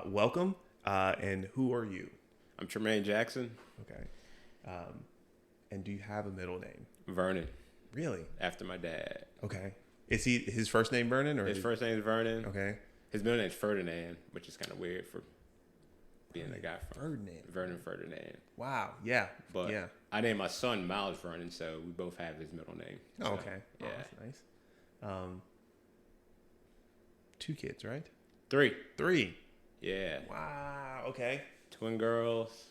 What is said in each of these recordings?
Welcome. And who are you? I'm Tremaine Jackson. Okay. And do you have a middle name? Vernon, Really? after my dad. Okay. Is he his first name Vernon or His first name is Vernon. Okay. His middle name is Ferdinand, which is kind of weird for being a guy from Ferdinand. Vernon Ferdinand. Wow. Yeah. But yeah. I named my son Miles Vernon, so we both have his middle name. Oh, So, okay. Yeah. Oh, that's nice. 2 kids, right? 3. 3. Yeah. Wow. Okay. Twin girls.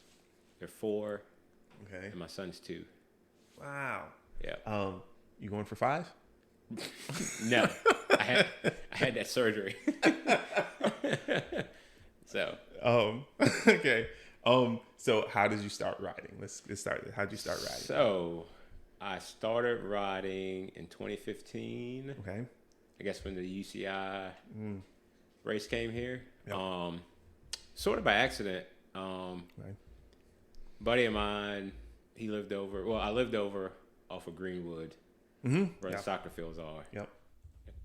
They're 4. Okay. And my son's 2. Wow. Yeah. You going for 5? No. I had that surgery. So. Okay. So how did you start riding? Let's start. How did you start riding? So, I started riding in 2015. Okay. I guess when the UCI race came here. Yep. Sort of by accident. Okay. Buddy of mine, he lived over. Well, I lived over off of Greenwood, Mm-hmm. where the soccer fields are. Yep.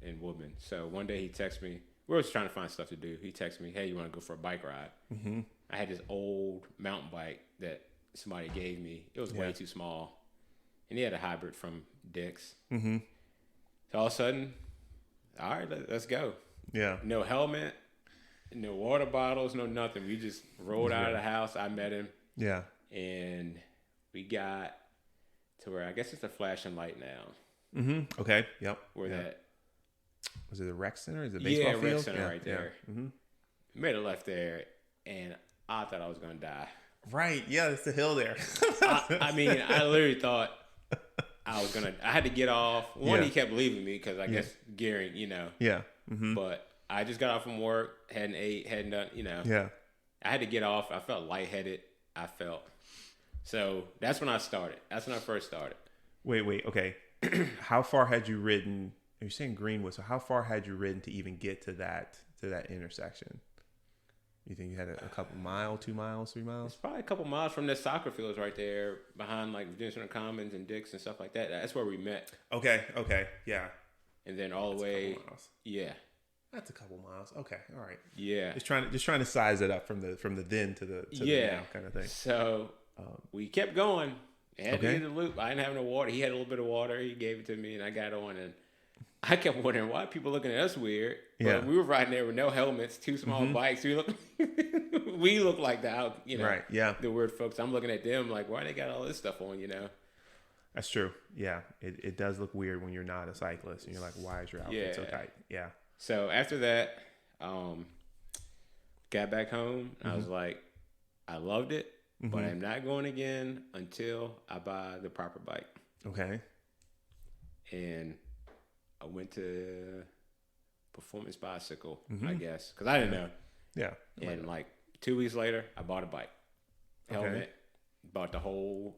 In Woodman. So one day he texted me. We were just trying to find stuff to do. He texted me, "Hey, you want to go for a bike ride?" Mm-hmm. I had this old mountain bike that somebody gave me. It was way too small, and he had a hybrid from Dick's. Mm-hmm. So all of a sudden, all right, let's go. Yeah. No helmet, no water bottles, no nothing. We just rolled out of the house. I met him, Yeah. and we got to where I guess it's a flashing light now. Mm-hmm. Okay. Yep. Where yeah. that Was it a rec center? Is it a baseball field? rec center right there. Yeah. Mm-hmm. Made a left there, and I thought I was gonna die. Right. Yeah. It's the hill there. I mean, I literally thought I was gonna. I had to get off. One, Yeah. he kept leaving me because I guess gearing, Yeah. Mm-hmm. But I just got off from work, hadn't ate, hadn't done, Yeah. I had to get off. I felt lightheaded. So that's when I started. That's when I first started. Wait. Okay. How far had you ridden? You're saying Greenwood. So how far had you ridden to even get to that intersection? You think you had a couple miles, 2 miles, 3 miles? It's probably a couple miles from the soccer fields right there behind like Virginia Center Commons and Dick's and stuff like that. That's where we met. Okay. Yeah. And then all the way. A couple miles. Yeah. That's a couple miles. Okay. All right. Yeah. Just trying to size it up from the then to the now kind of thing. So we kept going. Had to Okay. get the loop. I didn't have no water. He had a little bit of water. He gave it to me, and I got on. And I kept wondering why people looking at us weird. But Yeah. we were riding there with no helmets, 2 small bikes. We look like Right. Yeah. the weird folks. I'm looking at them like, why they got all this stuff on, That's true. Yeah. It does look weird when you're not a cyclist and you're like, why is your outfit so tight? Yeah. So after that, got back home. I was like, I loved it, but I'm not going again until I buy the proper bike. Okay. And I went to Performance Bicycle, I guess, because I didn't know. Yeah. And like 2 weeks later, I bought a bike, helmet, bought the whole,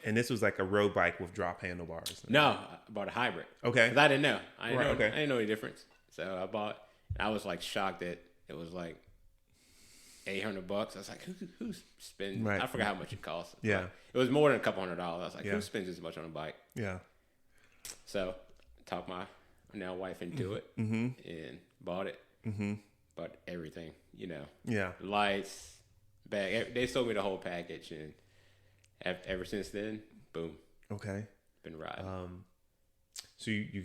And this was like a road bike with drop handlebars. No, I bought a hybrid. Okay. Because I didn't know. I didn't Right, know. okay. I didn't know any difference. So I bought. I was like shocked that it was like $800. I was like, who spends? Right. I forgot how much it cost. Yeah. But it was more than a couple $100. I was like, Yeah. who spends this much on a bike? Yeah. So talked my now wife into it and bought it. Bought everything. Yeah. Lights, bag. They sold me the whole package, and ever since then, boom, Okay. been riding. So you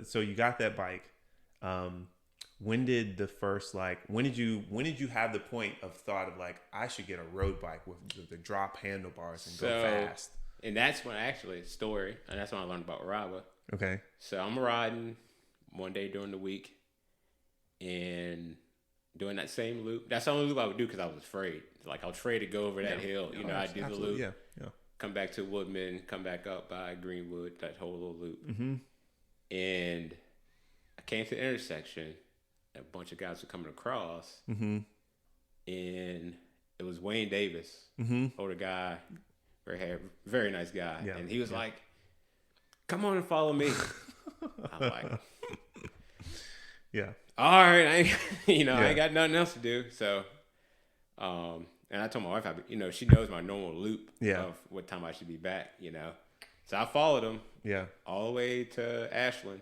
so you got that bike. When did you have the point of thought of like, I should get a road bike with the drop handlebars and go fast? And that's when story, and that's when I learned about RVA. Okay. So I'm riding one day during the week and doing that same loop. That's the only loop I would do because I was afraid. Like I was afraid to go over that hill. I do the loop. Yeah. Come back to Woodman, come back up by Greenwood, that whole little loop. Mm-hmm. And I came to the intersection. A bunch of guys were coming across. Mm-hmm. And it was Wayne Davis, older guy, very nice guy. Yeah. And he was like, come on and follow me. I'm like, Yeah. all right, I ain't got nothing else to do. So, and I told my wife, she knows my normal loop of what time I should be back, So I followed him Yeah. all the way to Ashland.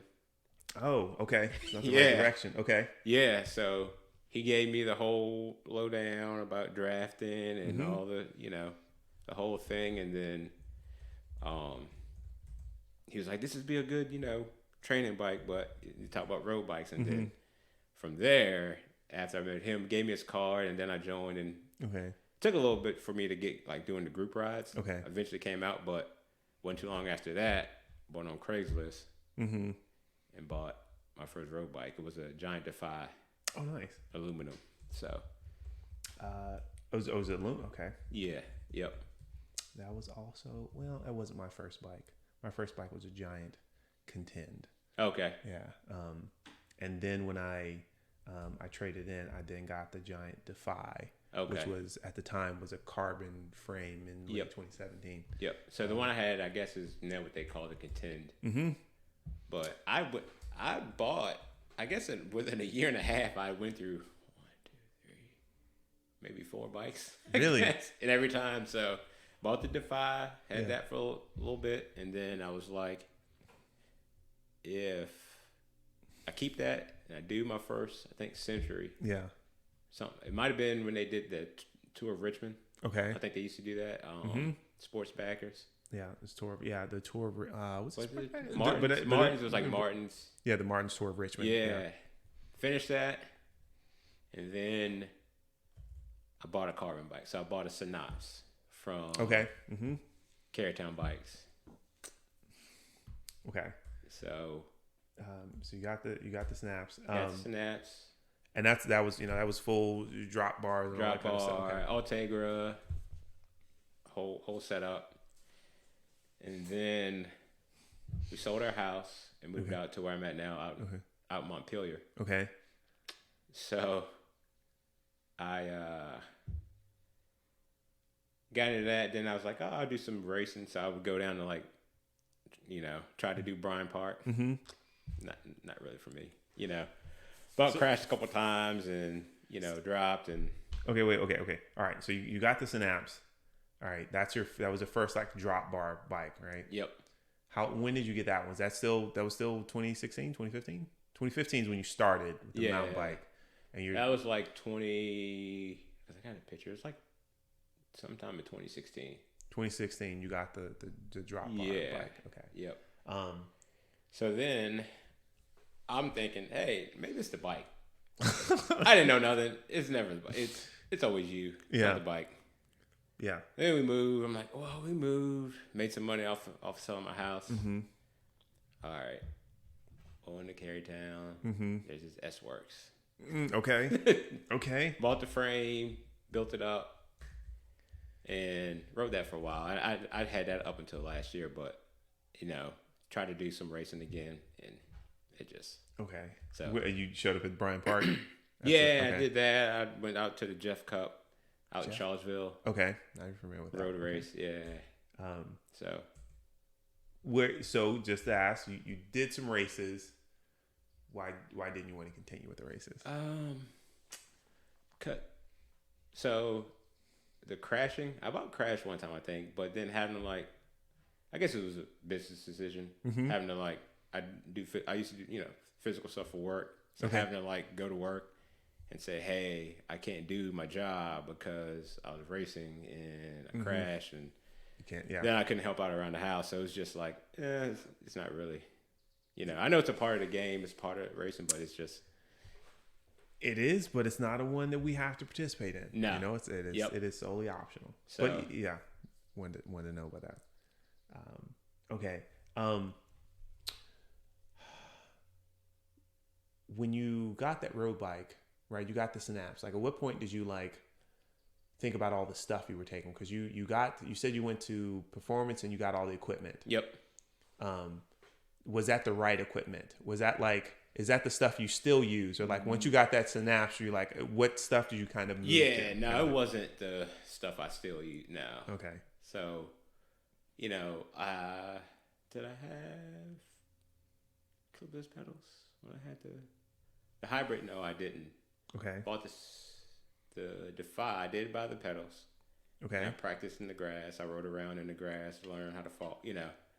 Oh, okay. Not the Yeah. right direction. Okay. Yeah, so he gave me the whole lowdown about drafting and all the, the whole thing. And then he was like, this would be a good, training bike, but you talk about road bikes. And then from there, after I met him, gave me his card, and then I joined. And Okay. took a little bit for me to get, like, doing the group rides. Okay. Eventually came out, but wasn't too long after that, went on Craigslist and bought my first road bike. It was a Giant Defy. Oh, nice. Aluminum. So. Was it aluminum? Okay. Yeah. Yep. That was also, well, that wasn't my first bike. My first bike was a Giant Contend. Okay. Yeah. And then when I traded in, I then got the Giant Defy, which was at the time was a carbon frame in late 2017. Yep. So the one I had, I guess, is now what they call the Contend. Mm-hmm. But I bought, I guess, within a year and a half, I went through 1, 2, 3, maybe 4 bikes. Really? And every time, so bought the Defy, had that for a little bit, and then I was like, if I keep that and I do my first, I think, Century. Yeah. Something. It might have been when they did the tour of Richmond. Okay. I think they used to do that. Sports backers. Yeah, it's tour. Yeah, the tour. What's it? Martin's was like Martin's. Yeah, the Martin's tour of Richmond. Yeah. Finished that, and then I bought a carbon bike. So I bought a Synops from Carytown Bikes. Okay. So. So you got the snaps. Got the snaps. And that was full drop bars and all that kind of stuff. Okay. Ultegra, whole setup. And then we sold our house and moved out to where I'm at now, out Montpelier. Okay. So I got into that. Then I was like, I'll do some racing. So I would go down to try to do Bryan Park. Mm-hmm. Not really for me, But crashed a couple times and dropped and. Okay, wait. Okay. All right. So you got the Synops. All right, that was the first drop bar bike, right? Yep. When did you get that one? That was still 2016, 2015? 2015 is when you started with the mountain bike. And that was like 20, I got a picture. It's like sometime in 2016. 2016, you got the drop bar bike. Okay. Yep. So then I'm thinking, hey, maybe it's the bike. I didn't know nothing. It's never the bike. It's always you. Not the bike. Yeah. Then we moved. I'm like, well, we moved. Made some money off selling my house. Mm-hmm. All right. On to Carytown. Mm-hmm. There's this S-Works. Okay. Okay. Bought the frame, built it up, and rode that for a while. I had that up until last year, but, tried to do some racing again, and it just... Okay. So you showed up at Bryan Park? I did that. I went out to the Jeff Cup. Out in Charlottesville. Okay. I'm familiar with that. Road race, yeah. So just to ask, you did some races. Why didn't you want to continue with the races? So the crashing, I about crashed one time, I think, but then having to I guess it was a business decision. Mm-hmm. Having to I used to do, physical stuff for work. So having to go to work and say, hey, I can't do my job because I was racing and I crashed and you can't, then I couldn't help out around the house. So it was just it's not really, I know it's a part of the game, it's part of racing, but it's just. It is, but it's not a one that we have to participate in. No. It is solely optional. So, but yeah, wanted to know about that. Okay. When you got that road bike, right? You got the Synops. At what point did you think about all the stuff you were taking? Because you said you went to Performance and you got all the equipment. Yep. Was that the right equipment? Was that is that the stuff you still use? Or once you got that Synops, you're what stuff did you kind of move to? Yeah, no, it wasn't the stuff I still use now. Okay. So, did I have clipless pedals when I had the hybrid? No, I didn't. Okay. Bought the Defy. I did buy the pedals. Okay. And I practiced in the grass. I rode around in the grass, learn how to fall.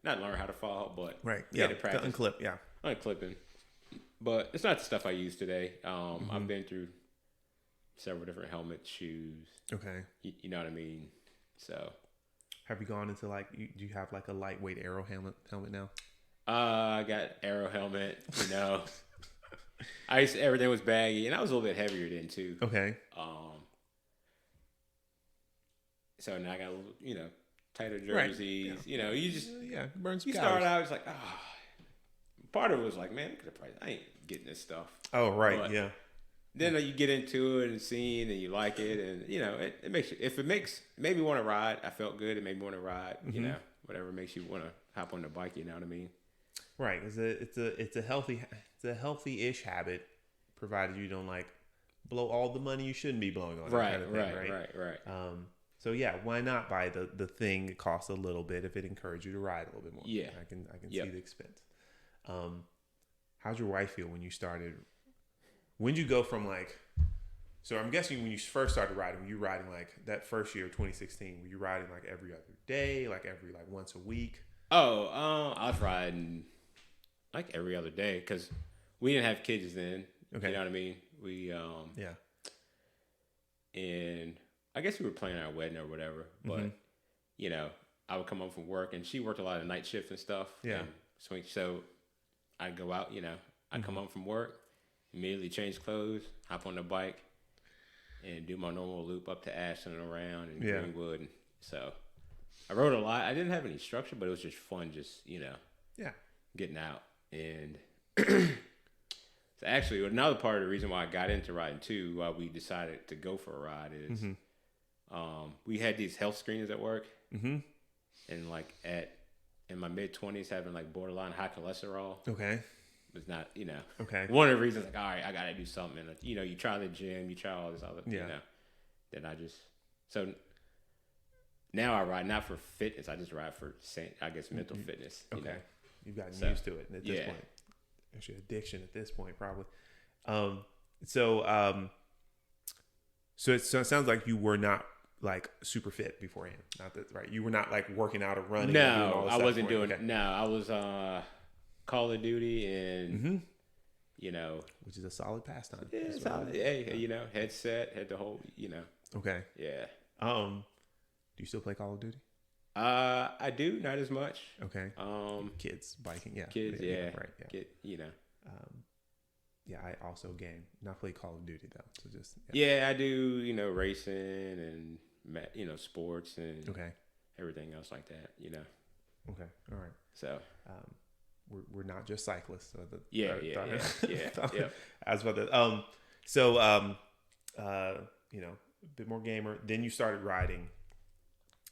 Not learn how to fall, but right. Yeah. to practice. The unclip. Yeah. Unclipping. but it's not the stuff I use today. I've been through several different helmets, shoes. Okay. You know what I mean? So. Have you gone into like, do you have like a lightweight aero helmet now? I got aero helmet, you know. Everything was baggy, and I was a little bit heavier then too. Okay. So now I got, you know, tighter jerseys. Right. Yeah. You know, you just burn some you calories. start out, it's like, part of it was like, man, I ain't getting this stuff. Oh, right, but yeah. Then you get into it and scene, and you like it, and you know, it makes you. If it made me want to ride, I felt good. It made me want to ride. You know, whatever makes you want to hop on the bike. You know what I mean? Right. It's a healthy-ish habit, provided you don't like blow all the money you shouldn't be blowing on it. Right, kind of thing, right. So yeah, why not buy the thing? It costs a little bit if it encourages you to ride a little bit more. Yeah, I can see the expense. How'd your wife feel when you started? When did you go from like? So I'm guessing when you first started riding, were you riding like that first year of 2016? Were you riding like every other day, like every like once a week? Oh, I was riding like every other day because we didn't have kids then. Okay. You know what I mean? We and I guess we were planning our wedding or whatever, but you know, I would come home from work and she worked a lot of night shifts and stuff. Yeah. And swing. So I'd go out, you know, I'd come home from work, immediately change clothes, hop on the bike, and do my normal loop up to Ashland and around and Greenwood. So I rode a lot. I didn't have any structure, but it was just fun, just, you know, getting out. And so actually, another part of the reason why I got into riding too, why we decided to go for a ride is we had these health screenings at work. And like in my mid-20s, having like borderline high cholesterol. Okay. Was not, you know. Okay. One of the reasons, like, all right, I got to do something. And, you know, you try the gym, you try all this other, you know. Then so now I ride not for fitness. I just ride for, I guess, mental fitness. You know? You've gotten used to it at this point. Actually, addiction at this point, probably. So it sounds like you were not like super fit beforehand. Not that, right? You were not like working out or running. No, I wasn't doing it. No, I was Call of Duty and you know, which is a solid pastime. Yeah, it's solid. Hey, you know, headset, had the whole, you know. Okay. Yeah. Do you still play Call of Duty? I do, not as much. Okay. Kids biking, Kids, yeah. Right, yeah. You know. Yeah, I also game. Not play Call of Duty though. So just I do, you know, racing and you know, sports and everything else like that, you know. Okay. All right. So, we're not just cyclists. So yeah. I was about to. So you know, a bit more gamer. Then you started riding.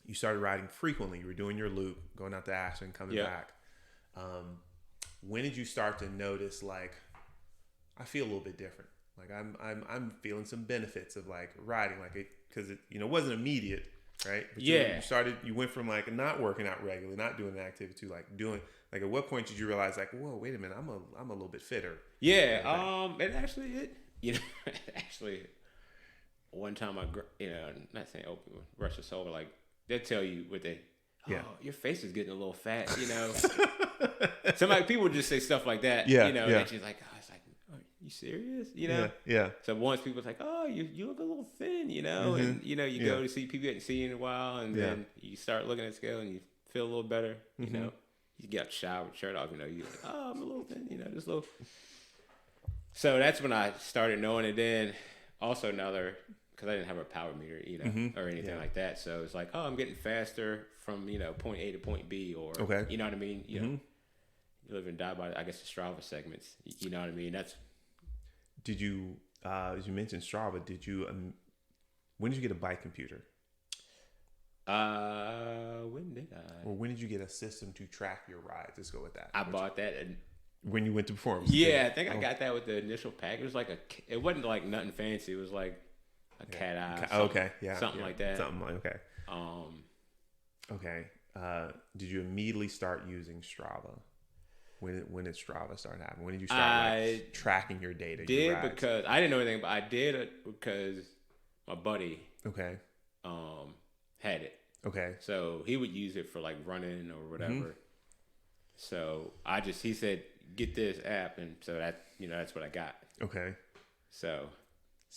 You started riding frequently. You were doing your loop, going out to Ashland, coming back. When did you start to notice like, I feel a little bit different? Like I'm feeling some benefits of like riding, like it, because it, you know, wasn't immediate, right? But you went from like not working out regularly, not doing an activity to like doing. Like, at what point did you realize, like, whoa, wait a minute, I'm a little bit fitter? Yeah, you know, actually, one time you know, not saying open rush of soul, but like they'll tell you what your face is getting a little fat, you know. People just say stuff like that, you know, and she's like, it's like, are you serious, you know? Yeah. So once people's like, oh, you look a little thin, you know, and you know, you go to see people you hadn't seen in a while, and then you start looking at the scale and you feel a little better, you know. You get out the shower with shirt off, you know, you're like, oh, I'm a little thin, you know, just a little. So that's when I started knowing it. Then also because I didn't have a power meter, you know, or anything like that. So it's like, oh, I'm getting faster from, you know, point A to point B, or, you know what I mean? You know, you live and die by, I guess, the Strava segments. You know what I mean? Did you, as you mentioned Strava, when did you get a bike computer? When did I? Or when did you get a system to track your rides? Let's go with that. I bought that when you went to performance. Yeah, I think I got that with the initial pack. It was like it wasn't like nothing fancy. It was like a cat eye. Something like that. Okay. Did you immediately start using Strava? When did Strava start happening? When did you start tracking your data? Because I didn't know anything, but I did it because my buddy had it. Okay. So he would use it for like running or whatever. So he said, get this app, and so that that's what I got. Okay. So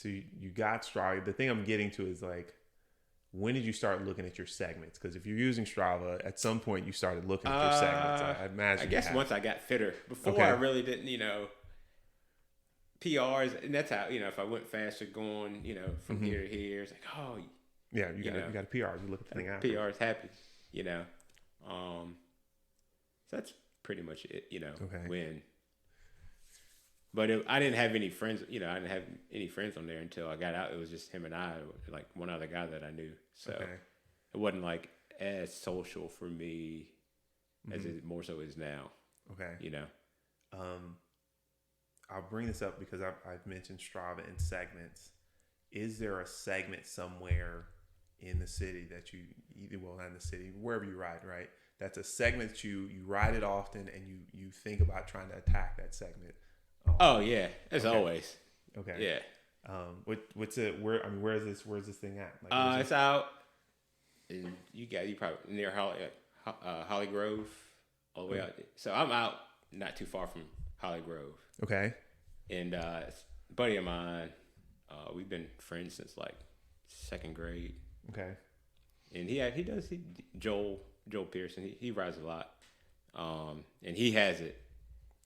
you got Strava. The thing I'm getting to is like, when did you start looking at your segments? Because if you're using Strava, at some point you started looking at your segments. I imagine. I guess once I got fitter. Before I really didn't, PRs, and that's how if I went faster going, from here to here, it's like, oh, yeah, you got a PR. You look at the thing after. PR is happy, So that's pretty much it, Okay. When. But I didn't have any friends, I didn't have any friends on there until I got out. It was just him and I, like one other guy that I knew. So it wasn't like as social for me as it more so is now. Okay. I'll bring this up because I've mentioned Strava in segments. Is there a segment somewhere in the city that not in the city, wherever you ride, right? That's a segment that you ride it often and you think about trying to attack that segment. Oh yeah, as always. Okay. Yeah. What's it? Where's this thing at? Like, it's out. And you probably near Holly Grove, all the way out. So I'm out, not too far from Holly Grove. Okay. And a buddy of mine, we've been friends since like second grade. Okay. And Joel Pearson. He rides a lot. And he has it.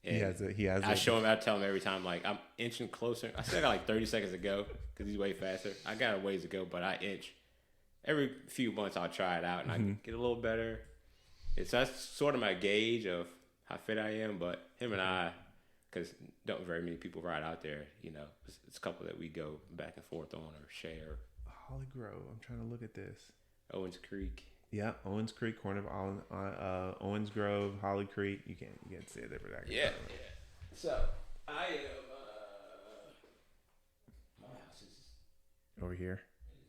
And he has it. I tell him every time, like, I'm inching closer. I still got like 30 seconds to go because he's way faster. I got a ways to go, but I inch. Every few months I'll try it out and I get a little better. That's sort of my gauge of how fit I am, but him and I, because don't very many people ride out there, it's a couple that we go back and forth on or share. Holly Grove. I'm trying to look at this. Owens Creek. Yeah, Owens Creek, corner of Owens Grove, Holly Creek. You can't see it there, but yeah. So I am. My house is over here.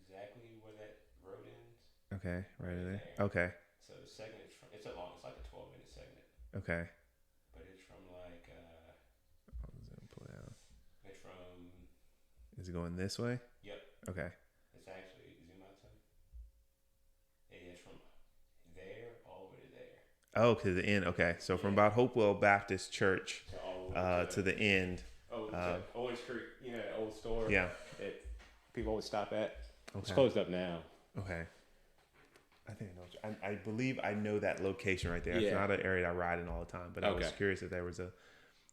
Exactly where that road ends. Okay, right there. Okay. So the segment is from. It's like a 12-minute segment. Okay. But it's from like. I'll zoom pull it out. It's from. Is it going this way? Yep. Okay. It's actually zoom out some. It's from there all the way to there. Oh, to the end. Okay, so from about Hopewell Baptist Church to the end. Owens Creek, that old store. Yeah. That people always stop at. Okay. It's closed up now. Okay. I think I believe I know that location right there. Yeah. It's not an area I ride in all the time, but I was curious if there was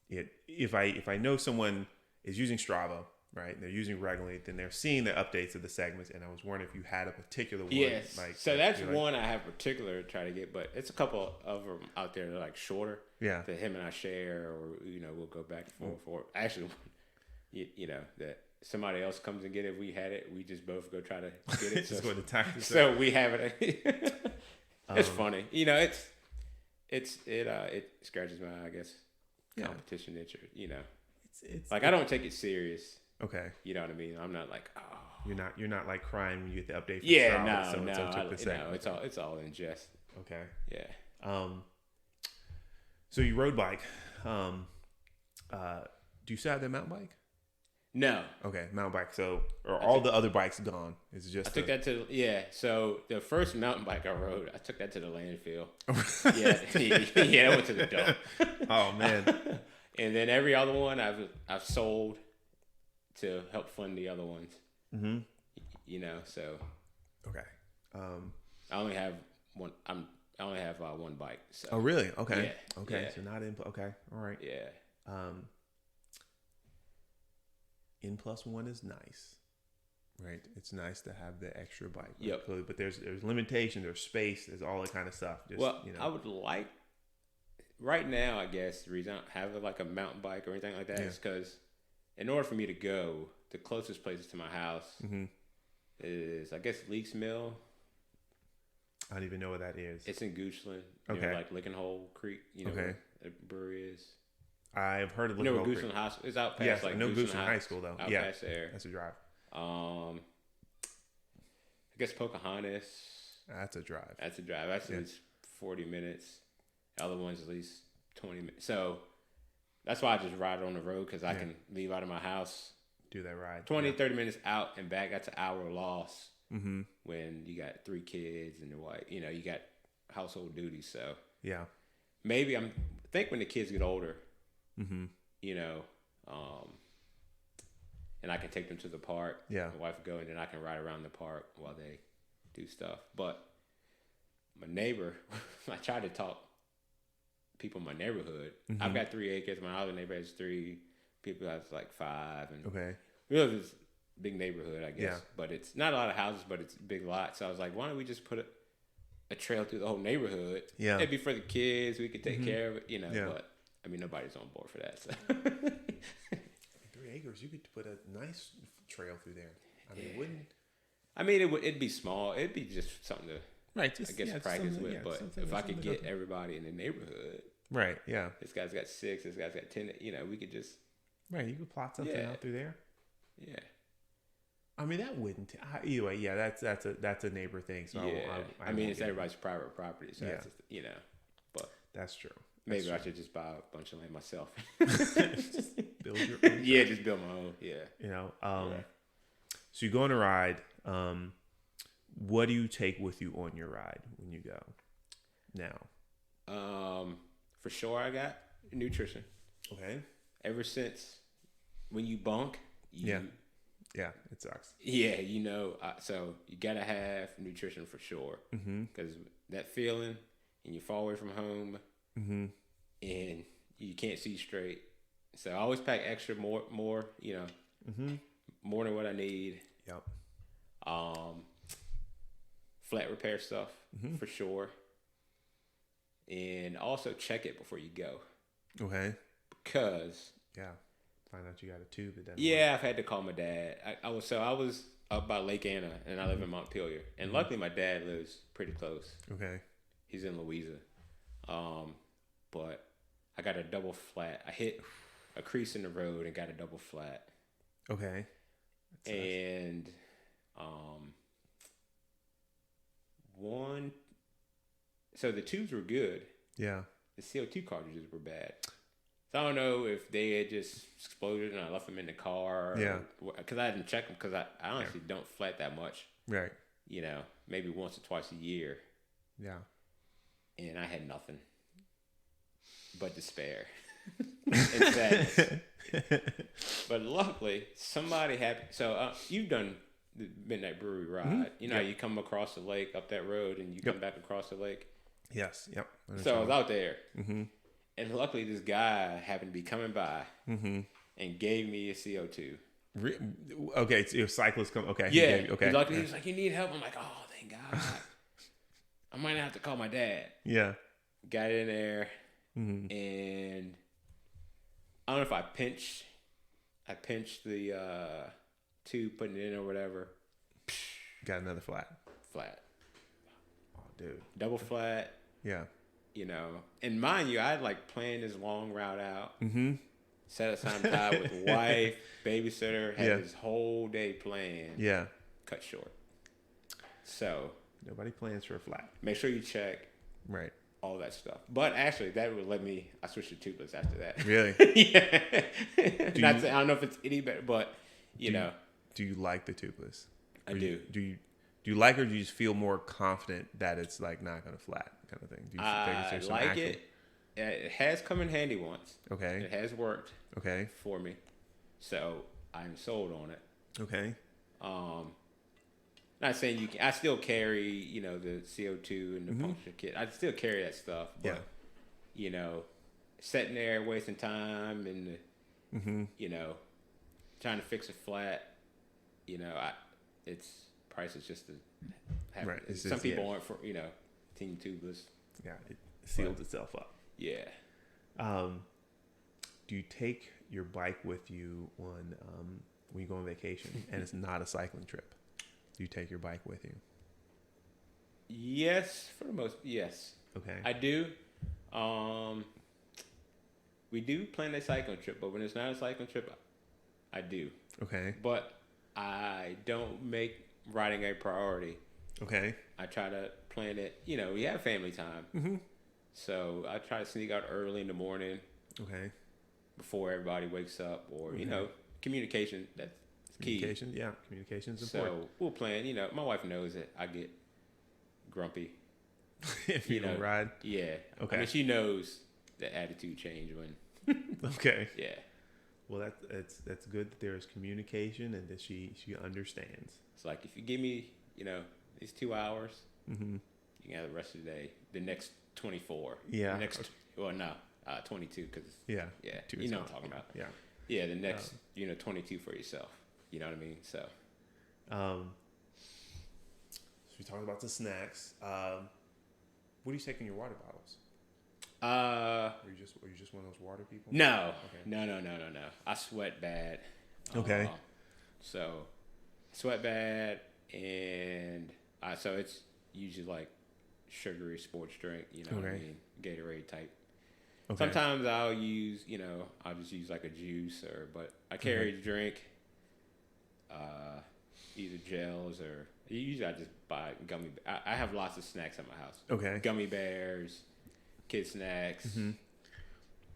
if I know someone is using Strava, right? They're using regularly, then they're seeing the updates of the segments, and I was wondering if you had a particular one. Yes. So that's one I have particular to try to get, but it's a couple of them out there that are like shorter. Yeah. That him and I share, or we'll go back and forth. Actually, that somebody else comes and get it. If we had it, we just both go try to get it. Just go to time. So we have it. It's funny. It scratches my, I guess, competition itch. It's like I don't take it serious. Okay. You know what I mean? I'm not like, You're not like crying when you get the update from Strava. No. It's all in jest. Okay. Yeah. So you road bike. Do you still have that mountain bike? No. Okay, mountain bike. So all the other bikes gone? Is it just? I took that to So the first mountain bike I rode, I took that to the landfill. Yeah, I went to the dump. Oh man. And then every other one I've sold to help fund the other ones. Mm-hmm. So. Okay. I only have one. I only have one bike. So. Oh really? Okay. Yeah. Okay. Yeah. So not in. Okay. All right. Yeah. N+1 is nice, right? It's nice to have the extra bike. Yep. But there's limitations, there's space, there's all that kind of stuff. I would like right now. I guess the reason I don't have like a mountain bike or anything like that is because in order for me to go, the closest places to my house is I guess Leaks Mill. I don't even know what that is. It's in Goochland. Okay. Like Licking Hole Creek. Where the brewery is. I've heard of Licking Hole Creek. Goochland Hospital. It's out past yes, I know Goochland High School though. Out past there. That's a drive. I guess Pocahontas. That's a drive. That's at least 40 minutes. The other one's at least 20 minutes. So that's why I just ride on the road because I can leave out of my house. Do that ride. 30 minutes out and back. That's an hour loss when you got 3 kids and your wife. You got household duties. So yeah. Maybe think when the kids get older, Mm-hmm. You know, and I can take them to the park. Yeah. My wife will go, and then I can ride around the park while they do stuff. But my neighbor, I try to talk people in my neighborhood. Mm-hmm. I've got 3 acres. My other neighbor has 3. People have like 5. And Okay. we live in this big neighborhood, I guess. Yeah. But it's not a lot of houses, but it's a big lot. So I was like, why don't we just put a trail through the whole neighborhood? Yeah. Maybe for the kids, we could take Mm-hmm. care of it, you know. Yeah. But I mean, nobody's on board for that. So 3 acres, you could put a nice trail through there. I mean, it wouldn't. I mean, it'd be small. It'd be just something to, Right. Just, I guess, practice with. But if I could get everybody in the neighborhood, right. Yeah. this guy's got 6, this guy's got 10. You know, we could just. Right. You could plot something out through there. Yeah. I mean, that wouldn't. Either way, yeah, that's a neighbor thing. So yeah. I mean, it's get everybody's private property, so that's just, you know. But that's true. Maybe I should just buy a bunch of land myself. Just build your own. Yeah, just build my own. Yeah. You know. So you go on a ride. What do you take with you on your ride when you go? Now. For sure, I got nutrition. Okay. Ever since when you bunk, Yeah, it sucks. Yeah, you know, so you gotta have nutrition for sure, because that feeling, and you fall away from home, and you can't see straight. So I always pack extra, more, you know, more than what I need. Yep. Flat repair stuff for sure, and also check it before you go. Okay. Because find out you got a tube that doesn't yeah, work. I've had to call my dad. I was up by Lake Anna, and I live in Montpelier, and luckily my dad lives pretty close. Okay. He's in Louisa, but I got a double flat. I hit a crease in the road and got a double flat. Okay. And so the tubes were good. Yeah. The CO2 cartridges were bad. So I don't know if they had just exploded and I left them in the car. Yeah. Because I didn't check them because I honestly don't flat that much. Right. You know, maybe once or twice a year. Yeah. And I had nothing but despair and sadness. But luckily, somebody happened. So you've done the Midnight Brewery ride. You know, you come across the lake up that road and you come back across the lake. Yes. Yep. So I was out there. And luckily, this guy happened to be coming by and gave me a CO2. Okay, so cyclists come. Okay, yeah. Okay. He was like, "You need help?" I'm like, "Oh, thank God." I might have to call my dad. Yeah. Got in there, and I don't know if I pinched the tube, putting it in or whatever. Got another flat. Flat. Oh, dude. Double flat. Yeah. You know, and mind you, I'd like planned this long route out. Set aside time with wife, babysitter, had this whole day planned. Yeah. Cut short. So nobody plans for a flat. Make sure you check. Right. All that stuff. But actually, that would let me. I switched to tubeless after that. Really? Yeah. I don't know if it's any better, but you know. Do you like the tubeless? I do. Do you like, or do you just feel more confident that it's like not gonna flat kind of thing? Do you I like it. It has come in handy once. Okay. It has worked. Okay. For me, so I'm sold on it. Okay. Not saying you can. I still carry, you know, the CO2 and the puncture kit. I still carry that stuff. But, you know, sitting there wasting time and you know, trying to fix a flat. You know, it's price is just to have. Right. Some people aren't for, you know, Team Tubeless. Yeah, it sealed itself up. Yeah. Do you take your bike with you on when you go on vacation and it's not a cycling trip? Do you take your bike with you? Yes, for the most. Yes. Okay. I do. We do plan a cycling trip, but when it's not a cycling trip, I do. Okay. But I don't make riding a priority. Okay. I try to plan it. You know, we have family time. So I try to sneak out early in the morning. Okay. Before everybody wakes up, or you know, communication. That's key. Communication's important. So we'll plan. You know, my wife knows that I get grumpy if you don't ride. Yeah. Okay. I mean, she knows the attitude change when Okay. Yeah. Well, that's good that there is communication and that she understands. It's like, if you give me, these 2 hours, Mm-hmm. you can have the rest of the day. The next 24. Yeah. The next, 22 because Yeah. yeah, you know what I'm talking about. Yeah. Yeah, the next 22 for yourself. You know what I mean? So. So we talked about the snacks. What do you take in your water bottles? Are you just one of those water people? No. Okay. No. I sweat bad. Okay. So sweat bad, and so it's usually like sugary sports drink. You know what I mean? Gatorade type. Okay. Sometimes I'll use, I'll just use like a juice, but I carry a drink, either gels or usually I just buy gummy. I have lots of snacks at my house. Okay. Gummy bears, kid snacks,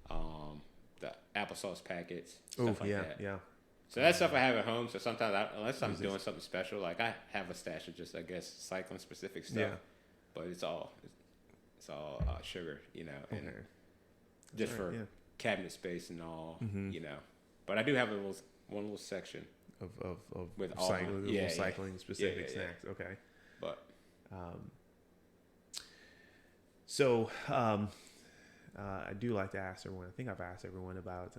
the applesauce packets, stuff like that. Yeah. So that's stuff I have at home. So sometimes, unless I'm doing something special, like I have a stash of just, I guess, cycling specific stuff. Yeah. But it's all sugar, and just for cabinet space and all, But I do have one little section of with all cycling specific snacks. Yeah. Okay. But I do like to ask everyone. I think I've asked everyone about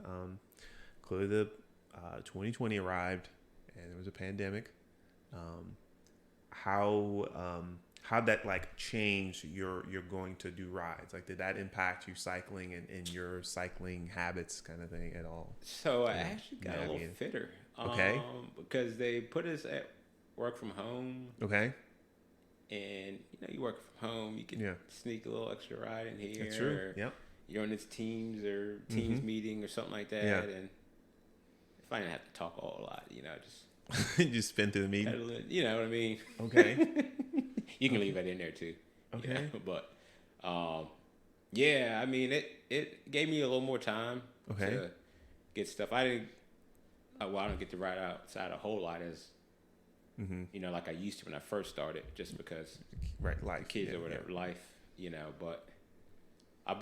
clearly the 2020 arrived and there was a pandemic. How'd that like change your going to do rides? Like, did that impact you cycling and your cycling habits kind of thing at all? So I actually got a little fitter. Okay. Because they put us at work from home. Okay. And you work from home, you can sneak a little extra ride in here. That's true. Yep. You're on this Teams meeting or something like that, and if I didn't have to talk a whole lot, just just spin through the meeting. You know what I mean? Okay. You can leave that in there too. Okay. But I mean, it gave me a little more time to get stuff. I don't get to ride outside a whole lot as like I used to when I first started, just because life, kids or whatever, life, but I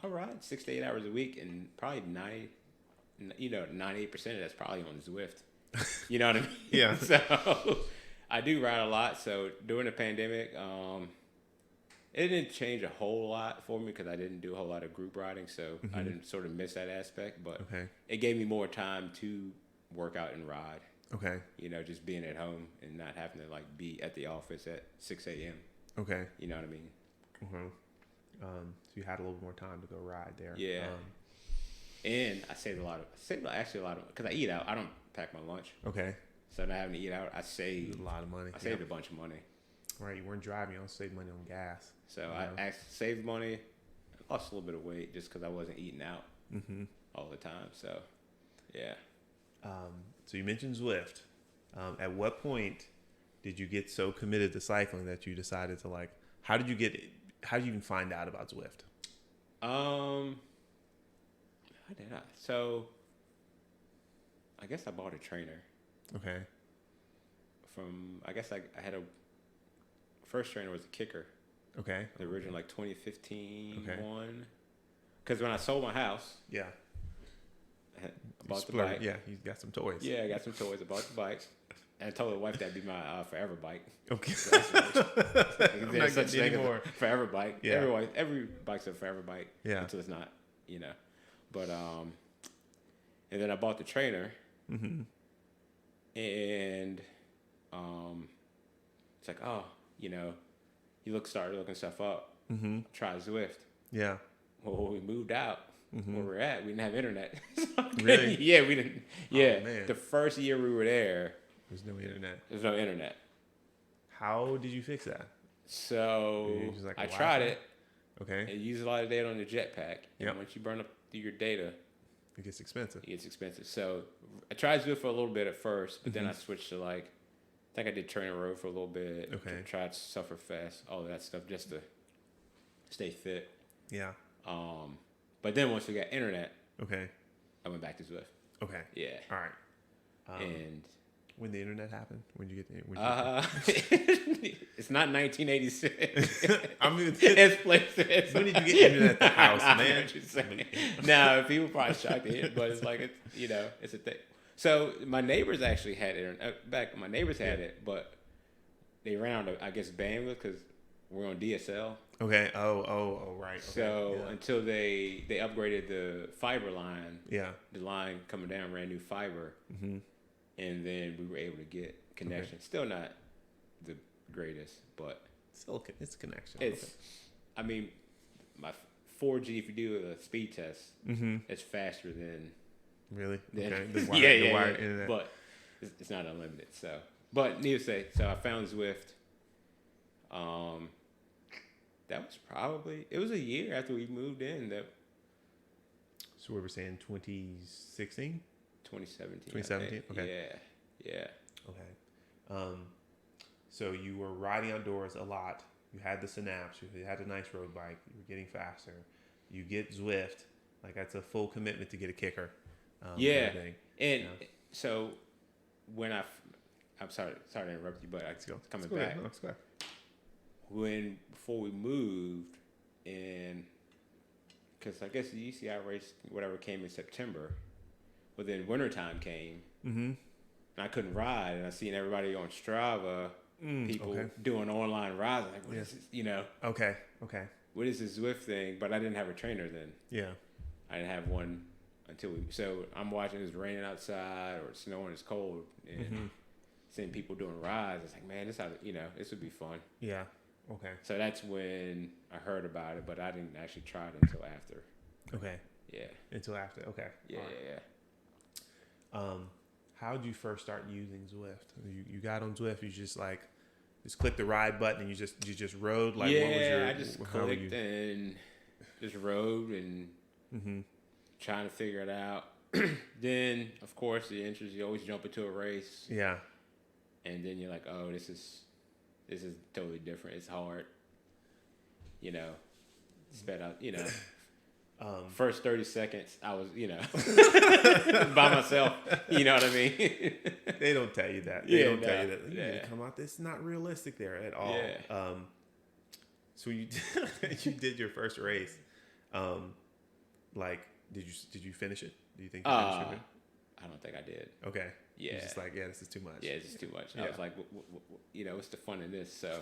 ride 6 to 8 hours a week, and probably 98% of that's probably on Zwift. You know what I mean? Yeah. So I do ride a lot. So during the pandemic, it didn't change a whole lot for me because I didn't do a whole lot of group riding, so I didn't sort of miss that aspect. But it gave me more time to work out and ride. Okay. Just being at home and not having to like be at the office at 6 a.m. Okay. You know what I mean? Mm-hmm. So you had a little more time to go ride there. Yeah. And I saved a lot of, because I eat out. I don't pack my lunch. Okay. So not having to eat out, I saved a lot of money. I saved a bunch of money. Right. You weren't driving. You don't save money on gas. So I saved money. I lost a little bit of weight just because I wasn't eating out all the time. So, yeah. So you mentioned Zwift. At what point did you get so committed to cycling that you decided to how did you even find out about Zwift? How did I? So I guess I bought a trainer. Okay. I had a first trainer was a kicker. Okay. The original 2015 one. Because when I sold my house. Yeah. I bought the bike. Yeah, you got some toys. Yeah, I got some toys. I bought the bike. And I told the wife that'd be my forever bike. Okay. There's such thing as a forever bike. Yeah. Every bike's a forever bike. Yeah. Until it's not, But, and then I bought the trainer. Mm-hmm. And it's like, you started looking stuff up. Mm-hmm. Try Zwift. Yeah. Well, when we moved out, where we're at, we didn't have internet. Really? Yeah, we didn't. Yeah. Oh, man. The first year we were there, there's no internet. There's no internet. How did you fix that? So I tried it. Okay. It used a lot of data on the jetpack. And once you burn up your data, it gets expensive. So I tried Zwift for a little bit at first, but then I switched to I think I did Trainer Road for a little bit. Okay. Tried Suffer Fast, all that stuff just to stay fit. Yeah. But then once we got internet, okay, I went back to Zwift. Okay. Yeah. All right. And when the internet happened? When did you get the it's not 1986. I mean, it's places. When did you get internet at the house, man? No, people probably shocked to hear, but it's like it's a thing. So my neighbors actually had internet. My neighbors had it, but they ran out of, I guess, bandwidth because we're on DSL. Okay. Oh, right. Okay. So until they upgraded the fiber line, the line coming down ran new fiber, and then we were able to get connection. Okay. Still not the greatest, but still it's a connection. It's, I mean, my 4G, if you do a speed test, it's faster than really. Okay. The wired internet, but it's not unlimited. So, but needless to say, so I found Zwift. That was probably, it was a year after we moved in. So we were saying 2016? 2017. 2017? Okay. Yeah. Okay. So you were riding outdoors a lot. You had the Synapse. You had a nice road bike. You were getting faster. You get Zwift. Like, that's a full commitment to get a kicker. So when I'm sorry to interrupt you, but coming back. Let's go. Before we moved, and because I guess the UCI race, whatever, came in September, but then wintertime came, and I couldn't ride, and I seen everybody on Strava, people doing online rides. I'm like, what is this? Okay. What is this Zwift thing? But I didn't have a trainer then. Yeah. I didn't have one until so I'm watching it's raining outside or it's snowing, it's cold, and seeing people doing rides. It's like, man, this would be fun. Yeah. Okay. So that's when I heard about it, but I didn't actually try it until after. Okay. Yeah. Until after. Okay. Yeah. How did you first start using Zwift? You got on Zwift. You just click the ride button and you just rode. Like, what was I just clicked and just rode and trying to figure it out. Then, of course, the interest, you always jump into a race. Yeah. And then you're like, oh, this is totally different. It's hard. Sped out, first 30 seconds, I was, by myself. You know what I mean? They don't tell you that. They don't tell you that. You need to come out. It's not realistic there at all. Yeah. So you did your first race. Did you finish it? Do you think you finished it? I don't think I did. Okay. Yeah. You're just like, this is too much. Yeah, it's just too much. I was like, what's the fun in this? So,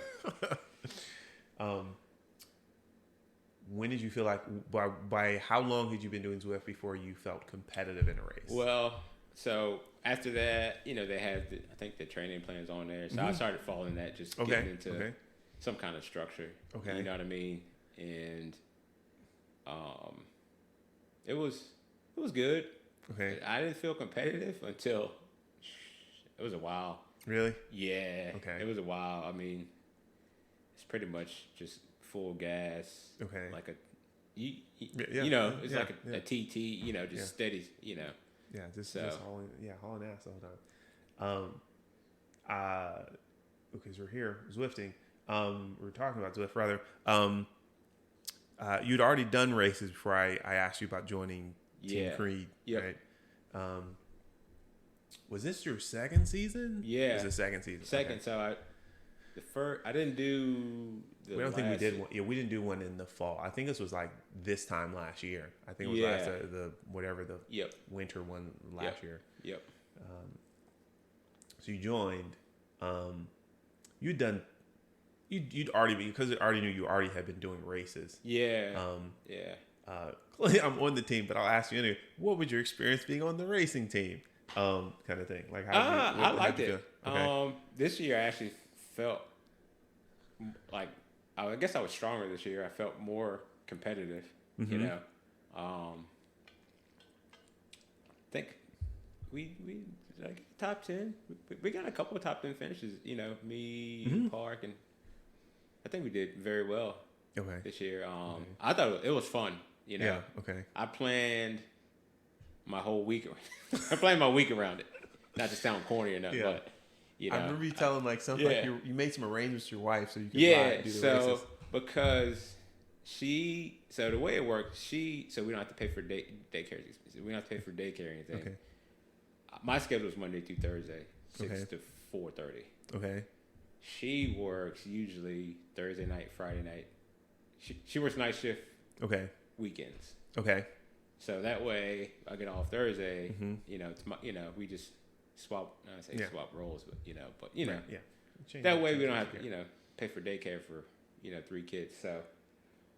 when did you feel like, by how long had you been doing Zwift before you felt competitive in a race? Well, so after that, they had, I think the training plans on there. So I started following that, just getting into some kind of structure. Okay. You know what I mean? And it was good. Okay. I didn't feel competitive until it was a while. Really? Yeah. Okay. It was a while. I mean, it's pretty much just full gas. Okay. Like it's like a TT. Just steady. Yeah. Just hauling ass all the time. Because we're here Zwifting. We're talking about Zwift rather. You'd already done races before I asked you about joining Team CREED, right? Was this your second season? Yeah, it was the second season. Second, so I didn't do. We don't think we did one. Yeah, we didn't do one in the fall. I think this was like this time last year. I think it was the winter one last year. Yep. So you joined. You'd done. You'd already, because I already knew you already had been doing races. Yeah. I'm on the team, but I'll ask you anyway. What was your experience being on the racing team? Kind of thing. Like, I liked it. Okay. This year I actually felt like, I guess I was stronger this year. I felt more competitive. I think we like top 10. We got a couple of top 10 finishes. Me, Park, and I think we did very well. This year. I thought it was fun. Yeah. Okay. I planned my whole week. I planned my week around it. Not to sound corny or nothing, but I remember you telling like something like you made some arrangements with your wife so you could ride, do the races. Because so the way it worked, so we don't have to pay for daycare. We don't have to pay for daycare or anything. Okay. My schedule was Monday through Thursday, 6 to 4:30. Okay. She works usually Thursday night, Friday night. She works night shift. Okay. Weekends. Okay. So that way I get off Thursday. Mm-hmm. We just swap. I say swap roles, but right. Yeah. That way we don't have to pay for daycare for 3 kids. So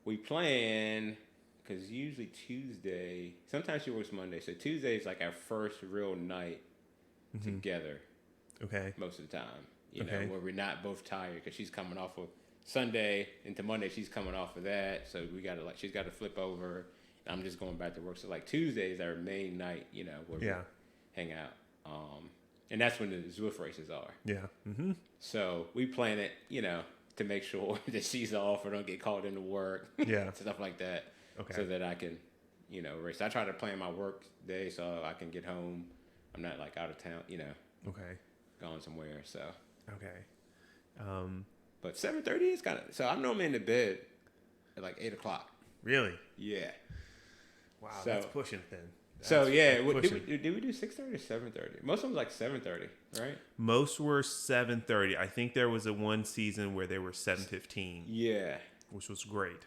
we plan because usually Tuesday. Sometimes she works Monday, so Tuesday is like our first real night together. Okay. Most of the time, where we're not both tired because she's coming off of Sunday into Monday. She's coming off of that, so she's got to flip over. And I'm just going back to work. So like Tuesday is our main night, where we hang out. And that's when the Zwift races are. Yeah. Mm-hmm. So we plan it, to make sure that she's off or don't get called into work. Yeah. Stuff like that. Okay. So that I can, race. I try to plan my work day so I can get home. I'm not like out of town, Okay. Going somewhere. So. Okay. But 7:30 is kind of. So I'm normally in the bed at like 8 o'clock. Really? Yeah. Wow, that's pushing it then. Did we do 6:30 or 7:30? Most of them was like 7:30, right? Most were 7:30. I think there was one season where they were 7:15. Yeah, which was great.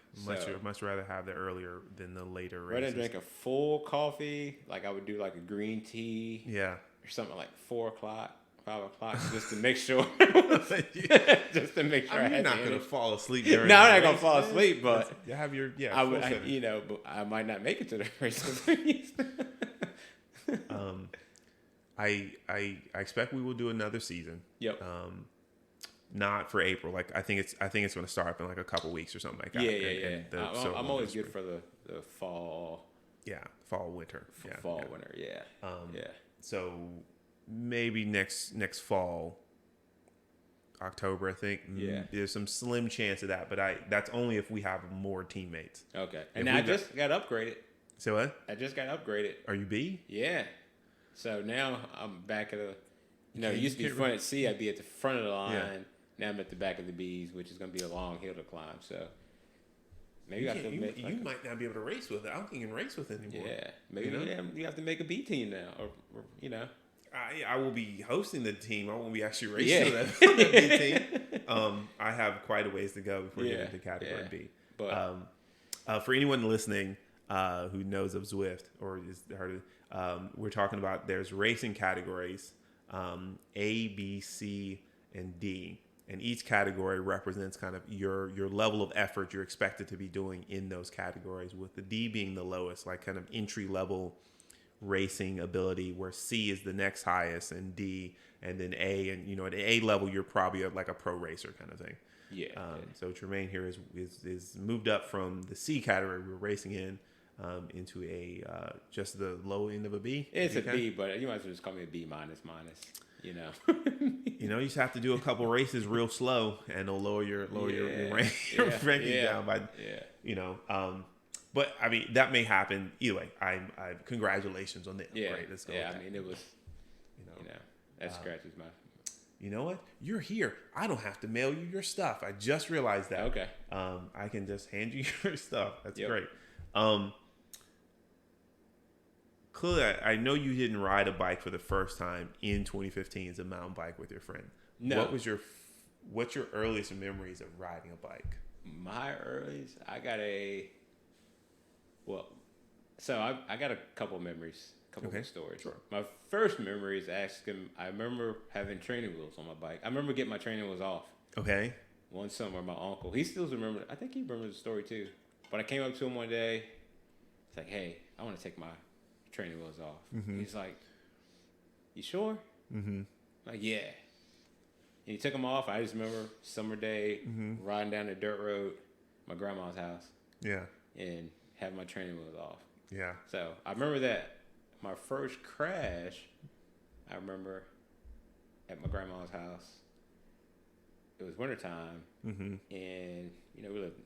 Much rather have the earlier than the later races. Rather than drink a full coffee, like I would do like a green tea. Yeah, or something like 4 o'clock. 5 o'clock, just to make sure. Just to make sure. You're not gonna fall asleep during. No, I'm not gonna fall asleep, but you have your but I might not make it to the race. I expect we will do another season. Yep. Not for April. Like I think it's going to start up in like a couple weeks or something like that. Yeah. I'm always good for the fall. Yeah, fall, winter. Winter. Yeah. So. Maybe next fall, October, I think. Yeah, there's some slim chance of that, but that's only if we have more teammates. Okay, and I just got upgraded. So what? I just got upgraded. Are you B? Yeah. So now I'm back at it used to be front at C. I'd be at the front of the line. Yeah. Now I'm at the back of the B's, which is going to be a long hill to climb. So maybe you might not be able to race with it. I don't think you can race with it anymore. Yeah, maybe you have to make a B team now, or I will be hosting the team. I won't be actually racing that B team. I have quite a ways to go before getting to category B. But for anyone listening who knows of Zwift or has heard of, we're talking about there's racing categories A, B, C, and D. And each category represents kind of your level of effort you're expected to be doing in those categories, with the D being the lowest, like kind of entry level racing ability, where C is the next highest, and D, and then A, and at A level you're probably like a pro racer kind of thing. Yeah. So Tremaine here is moved up from the C category we were racing in into a just the low end of a B. It's a B, but you might as well just call me a B minus. You just have to do a couple races real slow, and it'll lower your ranking down by But I mean, that may happen either way. I congratulations on that. Yeah, right? Let's go. Yeah, I mean, it was, that scratches my. You know what? You're here. I don't have to mail you your stuff. I just realized that. Okay. I can just hand you your stuff. That's great. Clearly, I know you didn't ride a bike for the first time in 2015 as a mountain bike with your friend. No. What's your earliest memories of riding a bike? My earliest, I got a couple memories, of stories. Sure. My first memory is I remember having training wheels on my bike. I remember getting my training wheels off. Okay. One summer, my uncle, he still remembers. I think he remembers the story too. But I came up to him one day. It's like, hey, I want to take my training wheels off. Mm-hmm. He's like, you sure? Mm-hmm. Like, yeah. And he took them off. I just remember summer day, riding down the dirt road, my grandma's house. Yeah. And having my training wheels off. Yeah. So I remember that. My first crash, I remember at my grandma's house. It was wintertime. Mm-hmm. And, we lived,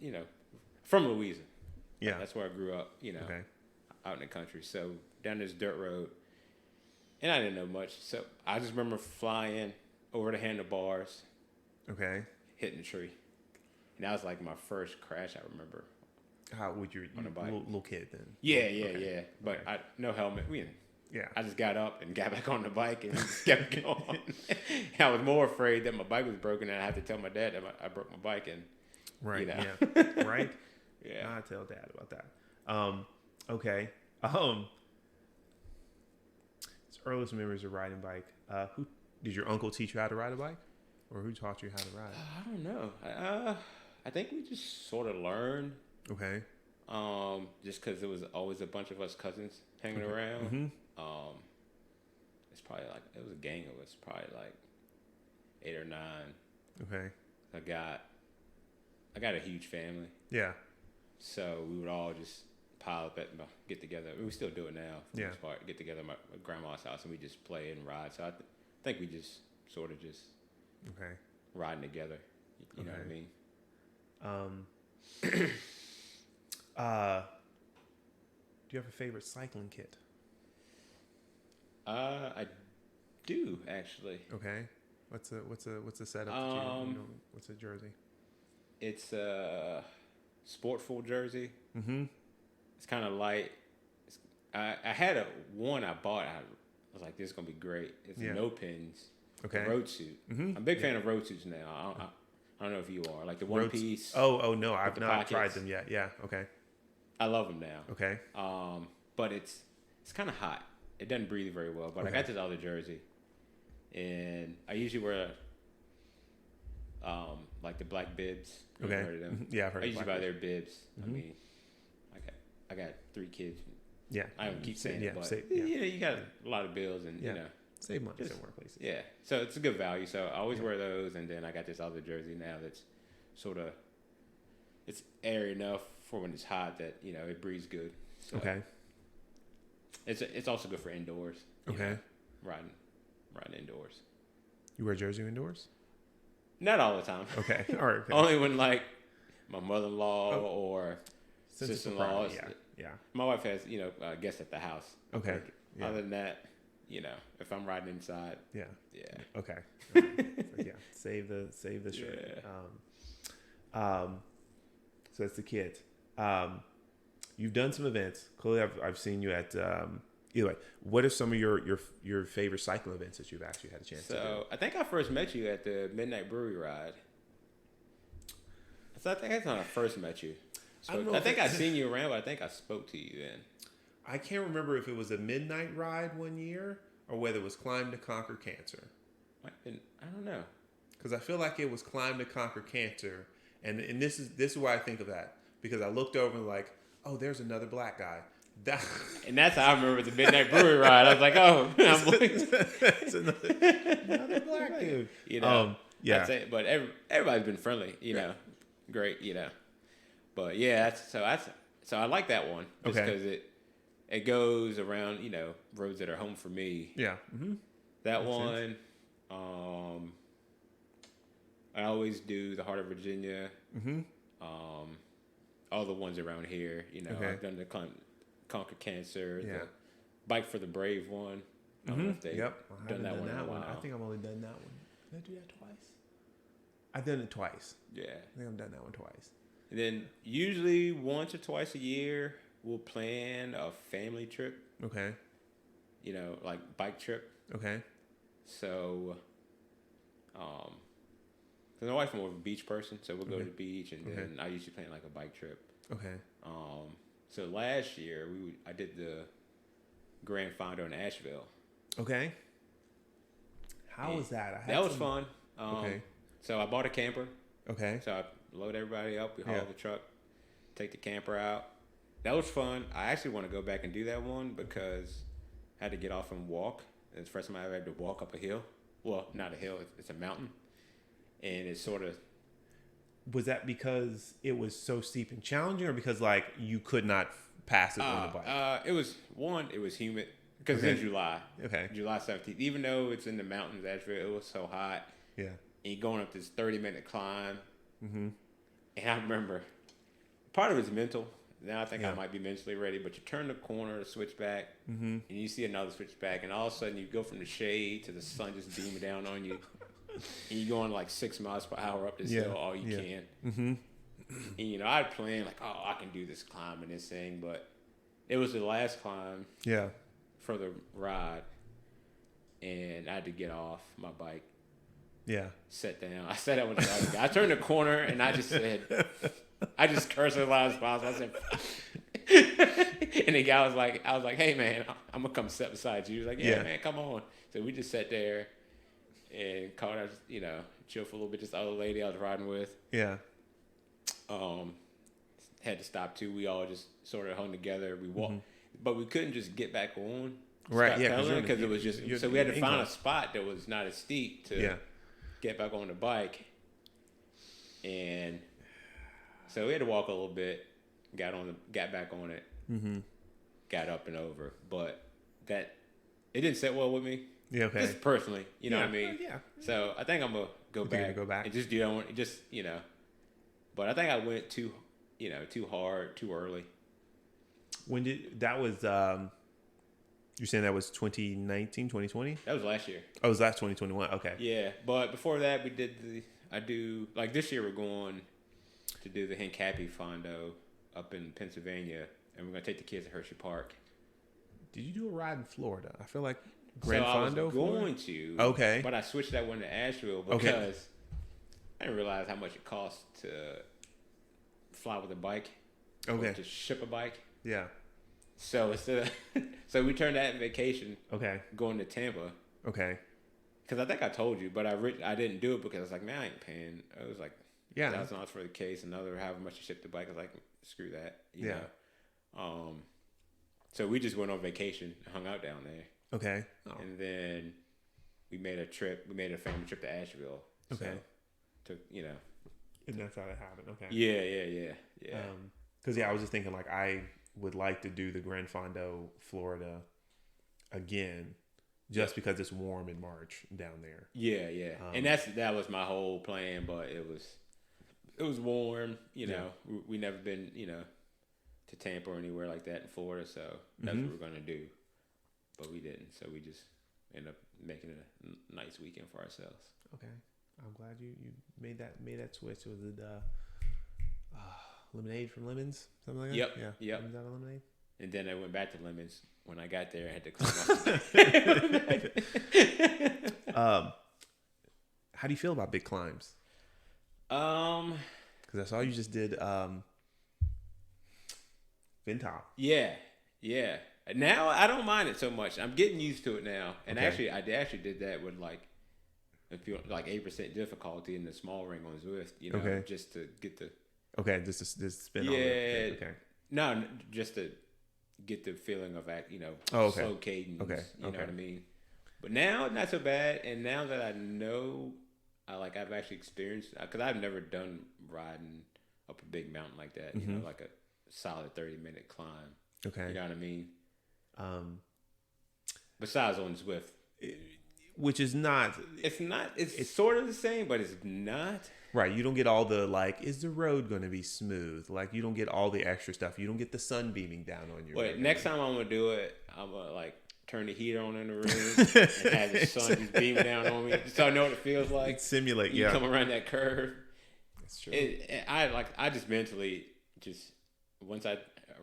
from Louisiana. Yeah. That's where I grew up, out in the country. So down this dirt road. And I didn't know much. So I just remember flying over the handlebars. Okay. Hitting a tree. And that was like my first crash I remember. How would you on a bike? Little kid then? Yeah. But no helmet. We didn't Yeah. I just got up and got back on the bike and just kept going. I was more afraid that my bike was broken and I had to tell my dad that I broke my bike. And, right. Yeah. Right. Yeah. I tell Dad about that. Okay. Earliest memories of riding bike. Who did your uncle teach you how to ride a bike, or who taught you how to ride? I don't know. I think we just sort of learned. Okay. Just because there was always a bunch of us cousins hanging around. Mm-hmm. It's probably like it was a gang of us, probably like 8 or 9. Okay. I got a huge family. Yeah. So we would all just pile up at my get together. We still do it now for the most part. Get together at my grandma's house and we just play and ride. So I think we just sort of just riding together. You know what I mean? Do you have a favorite cycling kit? I do actually. Okay. What's the setup? What's the jersey? It's a Sportful jersey. Mm-hmm. It's kind of light. I had one I bought. I was like, this is gonna be great. It's no pins. Okay. A road suit. Mm-hmm. I'm a big fan of road suits now. I don't know if you are. Like the one piece. Oh no, I've not tried them yet. Yeah. Okay. I love them now. Okay. But it's kind of hot. It doesn't breathe very well. But I got this other jersey, and I usually wear like the black bibs. Okay. Heard of them? Yeah, I've heard. I usually buy their bibs. Mm-hmm. I mean, I got 3 kids. Yeah. I don't keep saying it, but you got a lot of bills and you know. Save money somewhere places. Yeah. So it's a good value. So I always wear those, and then I got this other jersey now that's sort of it's airy enough for when it's hot that it breathes good. So it's also good for indoors. Okay. Riding indoors. You wear a jersey indoors? Not all the time. Okay. All right. Okay. Only when like my mother-in-law or sister-in-law. Yeah. My wife has guests at the house. Okay. Other than that, if I'm riding inside. Yeah. Okay. Save the shirt. Yeah. So that's the kit. You've done some events. Clearly, I've seen you at. Either way, what are some of your favorite cycling events that you've actually had a chance to do? So I think I first met you at the Midnight Brewery Ride. So I think that's when I first met you. I think I seen you around, but I think I spoke to you then. I can't remember if it was a midnight ride one year or whether it was Climb to Conquer Cancer. I don't know. Because I feel like it was Climb to Conquer Cancer, and this is why I think of that, because I looked over and like, oh, there's another black guy. And that's how I remember the Midnight Brewery Ride. I was like, oh, it's another black dude. That's it. But everybody's been friendly, great, But yeah, so I like that one just because it goes around, roads that are home for me. Yeah. Mm-hmm. That Makes one. Sense. I always do the Heart of Virginia. Mm-hmm. All the ones around here, I've done the Conquer Cancer, the Bike for the Brave one. I don't know if they've done that one in a while. I think I've only done that one. Did I do that twice? I've done it twice. Yeah. I think I've done that one twice. And then usually once or twice a year, we'll plan a family trip. Okay. Like bike trip. Okay. So, because my wife's more of a beach person, so we'll go to the beach, and then I usually plan like a bike trip. Okay. So last year I did the Grand Fondo in Asheville. Okay. How was that? That was fun. So I bought a camper. Okay. So I load everybody up. We haul the truck, take the camper out. That was fun. I actually want to go back and do that one because I had to get off and walk. It's the first time I ever had to walk up a hill. Well, not a hill. It's a mountain. And it's sort of... Was that because it was so steep and challenging, or because like you could not pass it on the bike? It was humid because it's in July. Okay. July 17th. Even though it's in the mountains, Asheville, it was so hot. Yeah. And you're going up this 30-minute climb. Mm-hmm. And I remember part of it's mental. Now I think I might be mentally ready, but you turn the corner, the switchback, and you see another switchback, and all of a sudden you go from the shade to the sun just beaming down on you. And you're going like 6 miles per hour up this hill all you can. Mm-hmm. And, I'd plan like, oh, I can do this climb and this thing, but it was the last climb for the ride, and I had to get off my bike. Yeah. Sat down. I sat down with the other guy. I turned the corner and I just said, I just cursed as loud as possible. I said, and the guy was like, I was like, hey man, I'm gonna come sit beside you. He was like, yeah, man, come on. So we just sat there and caught us, you know, chill for a little bit. Just the other lady I was riding with. Yeah. Had to stop too. We all just sort of hung together. We walked, but we couldn't just get back on. Right. Yeah. Because it was just so we had to find a spot that was not as steep to get back on the bike. And so we had to walk a little bit. Got back on it. Got up and over, but it didn't sit well with me. Yeah. Okay. Just personally, you know what I mean. Yeah. So I think I'm gonna go back and just you know. But I think I went too hard, too early. When did that was? You're saying that was 2019, 2020? That was last year. Oh, was that 2021? Okay. Yeah, but before that, we did like this year we're going to do the Hincapie Fondo up in Pennsylvania, and we're gonna take the kids to Hershey Park. Did you do a ride in Florida? I feel like Grand Fondo. I was going to. Okay. But I switched that one to Asheville because I didn't realize how much it costs to fly with a bike. Okay. Or to ship a bike. Yeah. So so we turned that in vacation. Okay. Going to Tampa. Okay. Because I think I told you, but I didn't do it because I was like, man, I ain't paying. It was like $1,000 for the case, another however much to ship the bike. I was like, screw that. You know? So we just went on vacation and hung out down there. Okay. Oh. And then we made a family trip to Asheville. Okay. So, you know. And that's how it happened. Okay. Yeah. Because I was just thinking like I would like to do the Grand Fondo, Florida, again, just because it's warm in March down there. Yeah. And that was my whole plan, but it was warm. You know, we never been to Tampa or anywhere like that in Florida, so that's what we we're gonna do. But we didn't, so we just ended up making it a nice weekend for ourselves. Okay. I'm glad you made that switch. Was it lemonade from Lemons? Something like that? Yep. Yeah. Yep. Lemons out of lemonade? And then I went back to Lemons. When I got there, I had to climb up. How do you feel about big climbs? Because I saw you just did Vintop. Yeah. Now I don't mind it so much. I'm getting used to it now. And Okay. actually, I actually did that with like 8% difficulty in the small ring on Zwift. You know, just to get the. Okay, just spin. Yeah. On it. Okay. No, just to get the feeling of slow cadence. Okay. You know what I mean? But now not so bad. And now that I know, I've actually experienced, because I've never done riding up a big mountain like that. You know, like a solid 30-minute climb. Okay. You know what I mean? Besides on Zwift, which is not. It's not. It's sort of the same, but it's not. Right. You don't get all the is the road going to be smooth? Like you don't get all the extra stuff. You don't get the sun beaming down on you. Wait, next time I'm gonna do it, I'm gonna turn the heater on in the room and have the sun just beam down on me, so I know what it feels like. Simulate. You come around that curve. That's true. I just mentally just once I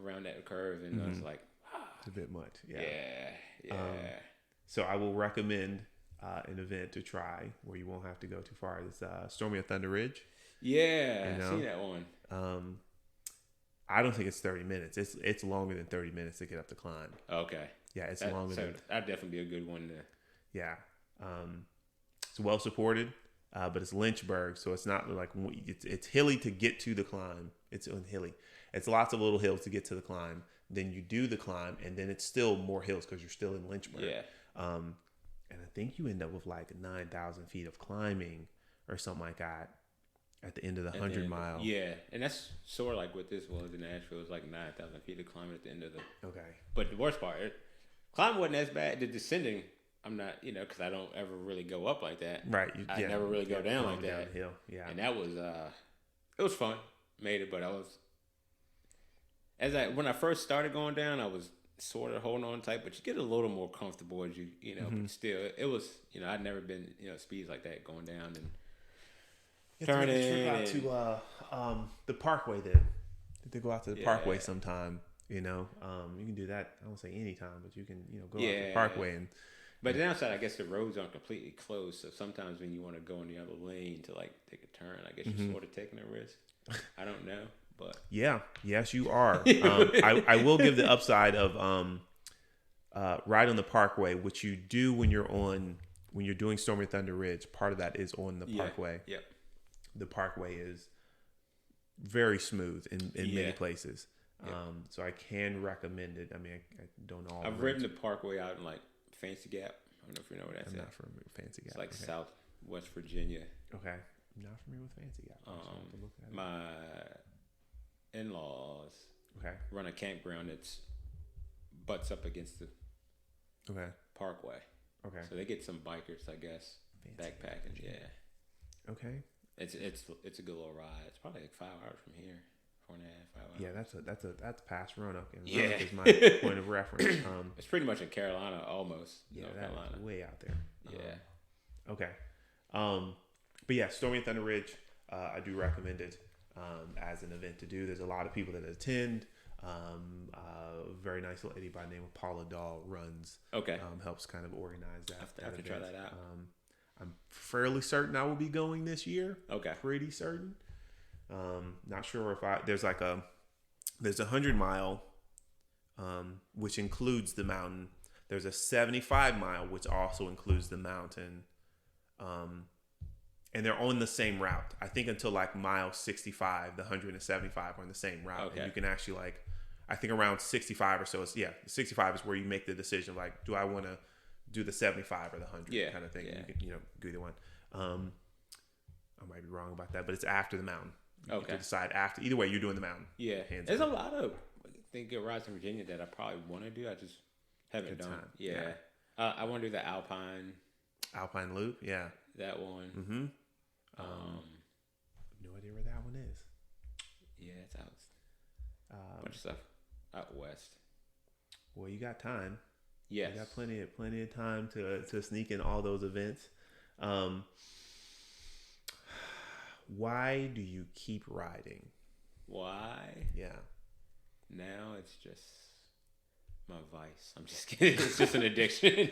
around that curve and I was like, it's a bit much. Yeah. So I will recommend an event to try where you won't have to go too far. It's Stormy of Thunder Ridge. Yeah, I've seen that one. I don't think it's 30 minutes. It's longer than 30 minutes to get up the climb. Okay. Yeah, it's longer. So that'd definitely be a good one to. Yeah. It's well supported, but it's Lynchburg, so it's not it's hilly to get to the climb. It's hilly. It's lots of little hills to get to the climb. Then you do the climb, and then it's still more hills because you're still in Lynchburg. Yeah. And I think you end up with 9,000 feet of climbing or something like that at the end of the 100-mile. Yeah, and that's sort of like what this was in Nashville. It was 9,000 feet of climbing at the end of the. Okay. But the worst part, climbing wasn't as bad. The descending, I'm not, because I don't ever really go up like that. Right. I never really go down like that. Downhill. Yeah. And that was, it was fun. Made it, but I was, when I first started going down, I was sort of holding on tight, but you get a little more comfortable as you but still, it was, I'd never been, speeds like that going down and turning. Trip out to the Parkway then. Did they go out to the Parkway sometime? You can do that. I don't say anytime, but you can, go out to the Parkway and. But then outside, I guess the roads aren't completely closed. So sometimes when you want to go in the other lane to like take a turn, I guess you're sort of taking a risk. I don't know, but yes, you are. I will give the upside of ride on the Parkway, which you do when you're doing Stormy Thunder Ridge. Part of that is on the Parkway. Yep. The Parkway is very smooth in many places. Yep. So I can recommend it. I mean, I don't know. I've ridden the Parkway out in like Fancy Gap. I don't know if you know where that's I'm at. not familiar with Fancy Gap. It's like Southwest Virginia. Okay. I'm not familiar with Fancy Gap. My in-laws run a campground that's butts up against the Parkway. Okay. So they get some bikers, I guess, backpacking. Yeah. Okay. It's a good little ride. It's probably like 5 hours from here. 4.5, 5 hours. Yeah, that's past Roanoke, and Roanoke is my point of reference. It's pretty much in Carolina, almost. Yeah, North that's Carolina. way out there. Yeah. Okay. But yeah, Stormy and Thunder Ridge, I do recommend it as an event to do. There's a lot of people that attend. A very nice lady by the name of Paula Dahl runs. Okay. Helps kind of organize that. I have to try that out. I'm fairly certain I will be going this year. Okay. Pretty certain. Not sure if there's a 100-mile, which includes the mountain. There's a 75-mile, which also includes the mountain. And they're on the same route. I think until like mile 65, the 175 are on the same route. Okay. And you can actually I think around 65 or so, 65 is where you make the decision, like, do I want to do the 75 or the 100 kind of thing. Yeah. You can, do either one. I might be wrong about that, but it's after the mountain. You can decide after. Either way, you're doing the mountain. Yeah. There's a lot of rides in Virginia that I probably want to do. I just haven't done. Yeah. I want to do the Alpine Loop. Yeah. That one. Mm-hmm. No idea where that one is. Yeah, it's out. Bunch of stuff out west. Well, you got time. Yes. You got plenty of time to sneak in all those events. Why do you keep riding? Why? Yeah. Now it's just my vice. I'm just kidding. It's just an addiction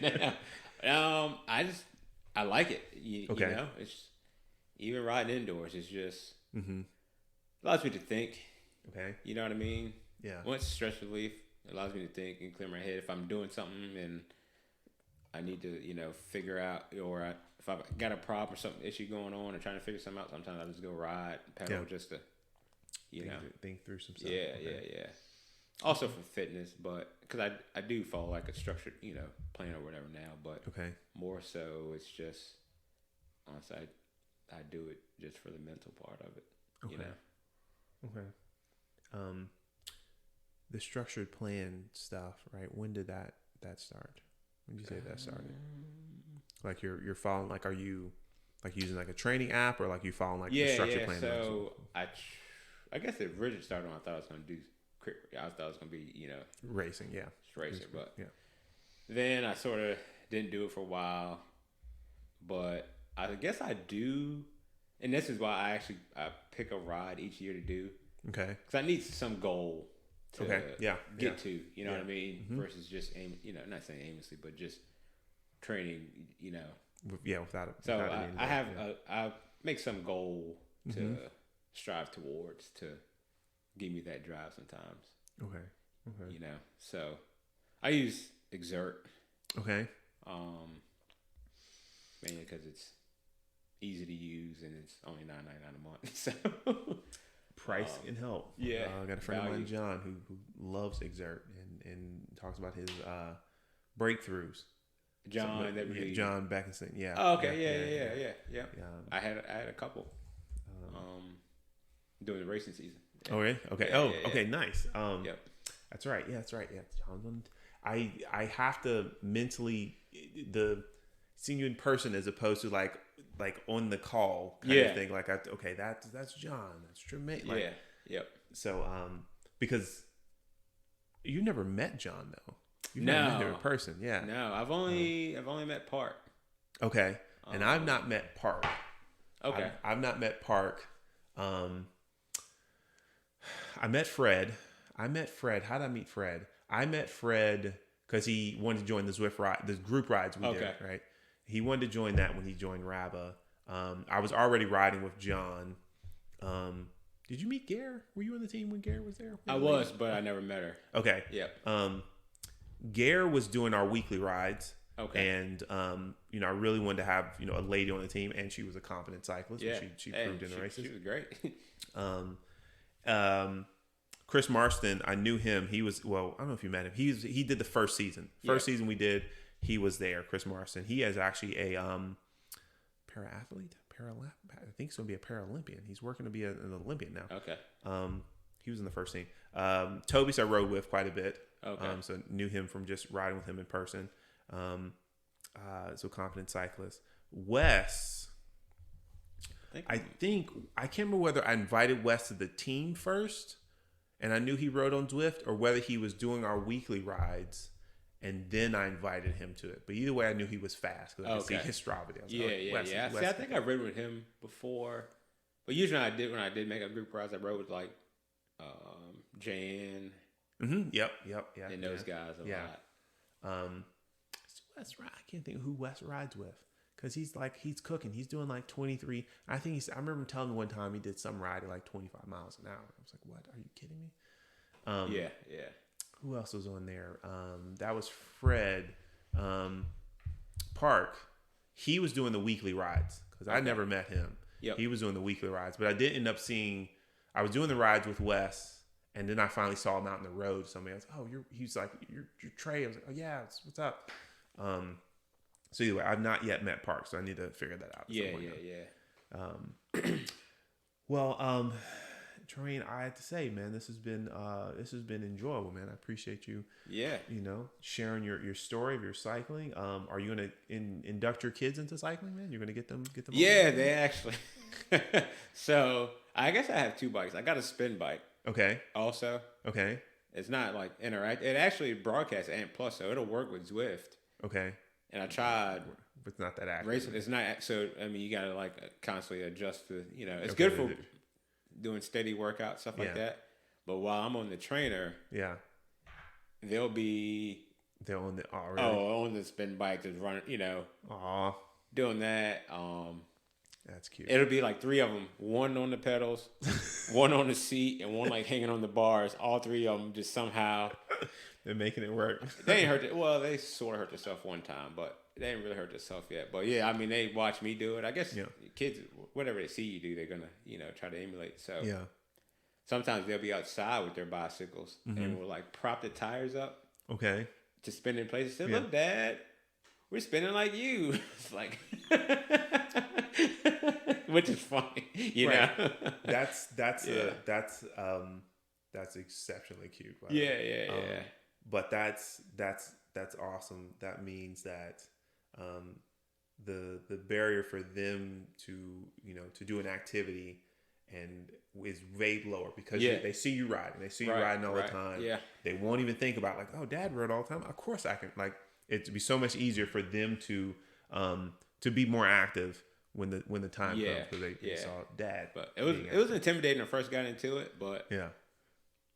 now. I like it. You know, it's even riding indoors. It's just allows me to think. Okay. You know what I mean? Yeah. Once stress relief, it allows me to think and clear my head. If I'm doing something and I need to, figure out, or if I've got a problem or something issue going on or trying to figure something out, sometimes I just go ride, pedal just to, think through some stuff. Yeah. Also for fitness, but because I do follow like a structured, plan or whatever now, but more so it's just, honestly, I do it just for the mental part of it, Okay. The structured plan stuff, right? When did that start? When did you say that started? Like you're following, like, are you like using like a training app, or like you following like the structured plan? So I guess it originally started when I thought I was going to do. I thought it was going to be, racing, racing, but then I sort of didn't do it for a while. But I guess I do, and this is why I pick a ride each year to do. Okay. Because I need some goal to get to, you know what I mean? Mm-hmm. Versus just not saying aimlessly, but just training, without it. So I make some goal to strive towards to give me that drive sometimes. Okay. So I use Exert. Okay. Mainly because it's easy to use and it's only $9.99 a month. So price can help. Yeah. I got a friend of mine, John, who loves Exert and talks about his breakthroughs. John Beckinson. Yeah. Oh, okay. Yeah. I had a couple during the racing season. Yeah. Oh, really? Okay. Okay. Nice. Yep. That's right. Yeah, that's right. Yeah. John's I have to mentally seeing you in person as opposed to like on the call kind of thing. Like, that's John. That's Tremaine. Like, Yep. So, because you never met John though. You've never met him in person. Yeah. No, I've only met Park. Okay. And I've not met Park. Okay. I've not met Park. I met Fred. I met Fred. How did I meet Fred? I met Fred because he wanted to join the Zwift ride, the group rides we did, right? He wanted to join that when he joined RVA. I was already riding with John. Did you meet Gare? Were you on the team when Gare was there? I was, but I never met her. Okay. Yeah. Gare was doing our weekly rides. Okay. And, I really wanted to have, a lady on the team, and she was a competent cyclist. Yeah. She proved in the races. She was great. Chris Marston, I knew him. He was, well, I don't know if you met him. He did the first season. Season we did, he was there. Chris Marston. He is actually a para-athlete. I think he's going to be a Paralympian. He's working to be an Olympian now. Okay. He was in the first team. Toby's I rode with quite a bit. Okay. So knew him from just riding with him in person. So competent cyclist. Wes, I can't remember whether I invited Wes to the team first and I knew he rode on Zwift, or whether he was doing our weekly rides and then I invited him to it. But either way, I knew he was fast because I could see his Strava. Yeah. See, I think I rode with him before, but usually when I did make a group rides, I rode with like Jan. Mm-hmm. Yep. And those guys a lot. Wes, I can't think of who Wes rides with, because he's cooking. He's doing like 23. I remember him telling me one time he did some ride at like 25 miles an hour. I was like, what? Are you kidding me? Yeah. Who else was on there? That was Fred Park. He was doing the weekly rides because I never met him. Yep. He was doing the weekly rides, but I did end up seeing. I was doing the rides with Wes, and then I finally saw him out in the road. Somebody else, he's like, you're Trey. I was like, oh yeah, what's up? So anyway, I've not yet met Park, so I need to figure that out. Well, Tremaine, I have to say, man, this has been enjoyable, man. I appreciate you. Yeah. Sharing your story of your cycling. Are you gonna induct your kids into cycling, man? You're gonna get them. Yeah, they actually. So I guess I have two bikes. I got a spin bike. Okay. Also. Okay. It's not like interact. It actually broadcasts Ant Plus, so it'll work with Zwift. Okay. And I tried. But it's not that accurate. Racing. It's not. So I mean, you gotta like constantly adjust to. It's good for doing steady workouts, stuff like that. But while I'm on the trainer, they'll be. They're on the on the spin bike, just running. Doing that. That's cute. It'll be like three of them, one on the pedals, one on the seat, and one like hanging on the bars. All three of them just somehow. They're making it work. They ain't hurt. Well, they sort of hurt themselves one time, but they ain't really hurt themselves yet. But yeah, I mean, they watch me do it. I guess kids, whatever they see you do, they're gonna try to emulate. So sometimes they'll be outside with their bicycles and we'll like prop the tires up. Okay. To spin in place. Say, look, Dad, we're spinning like you. It's like, which is funny, you know. That's exceptionally cute. Right? Yeah. But that's awesome. That means that the barrier for them to do an activity and is way lower because they see you riding. They see you riding all the time. Yeah. They won't even think about like, oh, Dad rode all the time. Of course I can. Like, it'd be so much easier for them to be more active when the time comes because they saw Dad. But it was intimidating when I first got into it. But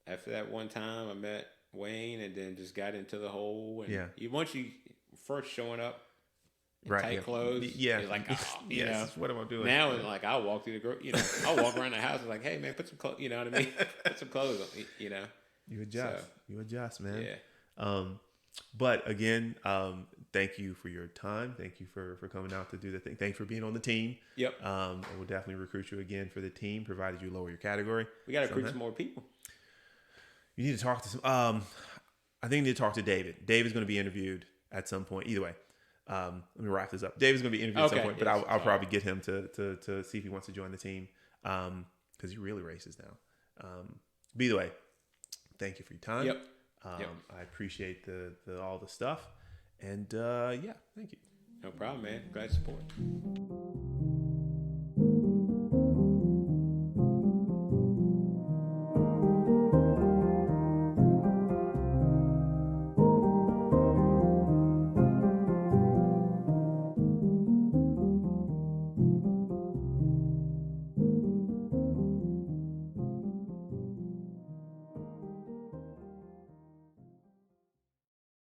after that one time, I met Wayne and then just got into the whole. And once you first showing up. Tight clothes. Yeah. You're like, what am I doing? Now it's like I'll walk through I'll walk around the house and like, hey man, put some clothes, you know what I mean? Put some clothes on, You adjust, man. Yeah. But again, thank you for your time. Thank you for coming out to do the thing. Thanks for being on the team. Yep. And we'll definitely recruit you again for the team, provided you lower your category. We got to recruit some more people. You need to talk to some. I think you need to talk to David. David's going to be interviewed at some point. Either way. Let me wrap this up. David's going to be interviewed at some point, but I'll probably get him to see if he wants to join the team because he really races now. But either way, thank you for your time. Yep. I appreciate all the stuff, and thank you. No problem, man. Glad to support.